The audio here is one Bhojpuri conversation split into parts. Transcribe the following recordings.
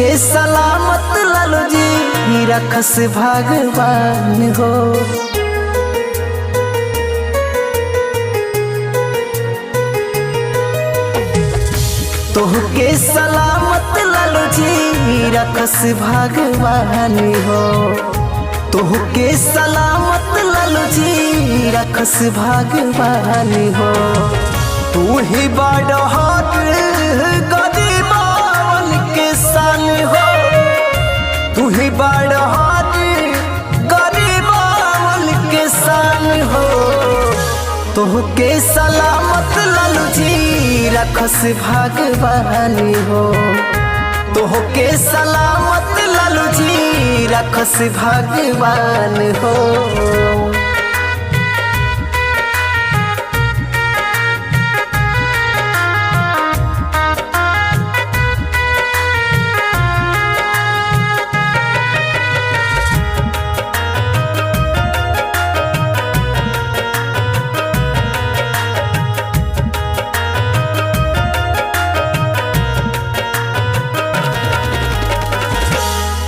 के सलामत लालू जी रखस भगवान हो। तोहके सलामत लालू जी रखस भगवान हो। तोहके सलामत लालू जी रखस भगवान हो। तू ही बड़ हाथ गरीबावन के सान हो। तू ही बड़ हाथ गरीबावन के सान हो। तोहके सलामत लालू जी रखस भगवान हो। तोहके सलामत लालू जी रखस भगवान हो।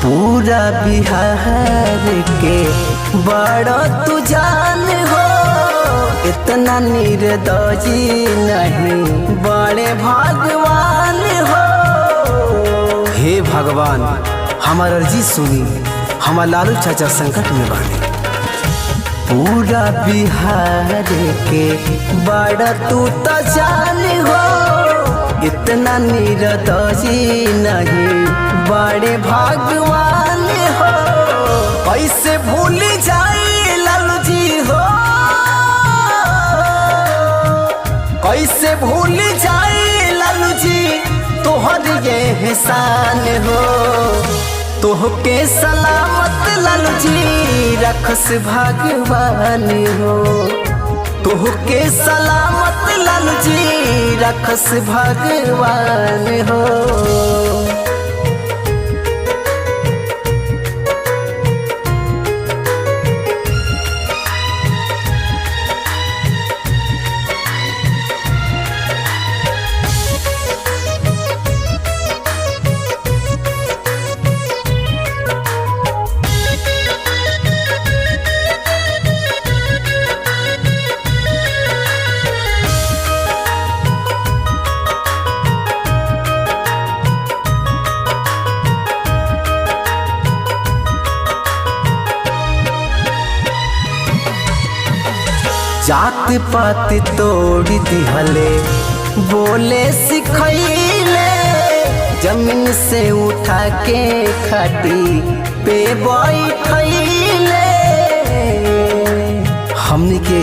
पूरा बिहार के बड़ा तू जान हो। इतना निर्दयी नहीं बड़े भगवान हो। हे भगवान हमार अर्जी सुनी, हमार लालू चाचा संकट में बाने। पूरा बिहार के बड़ा तू तो जान हो। इतना निर्दयी नहीं बड़े भगवान हो। कैसे भूल जाए लालू जी हो। कैसे भूल जाए लालू जी तोहर ये एहसान हो। तोहके सलामत लालू जी रखस भगवान हो। तोहके सलामत लालू जी रखस भगवान हो। जात पात तोड़ दिहले बोले सिखैले। जमीन से उठा के खाटी पे बैठैले। हमनी के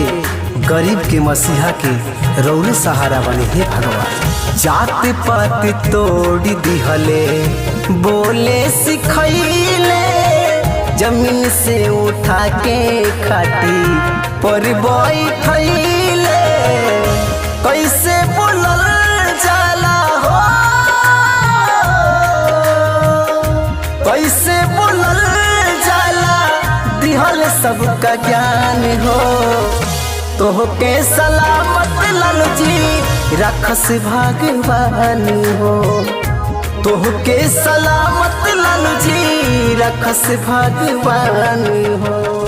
गरीब के मसीहा के रौरे सहारा बने हे भगवान। जात पात तोड़ दिहले बोले सिखैले। जमीन से उठा के खाटी पर बैठैले। कैसे बोलल जाला हो। कैसे बोलल जाला दिहल सबका ज्ञान हो। तोहके सलामत लालू जी रखस भगवान हो। तोहके सलामत लालू जी रखस भगवान हो।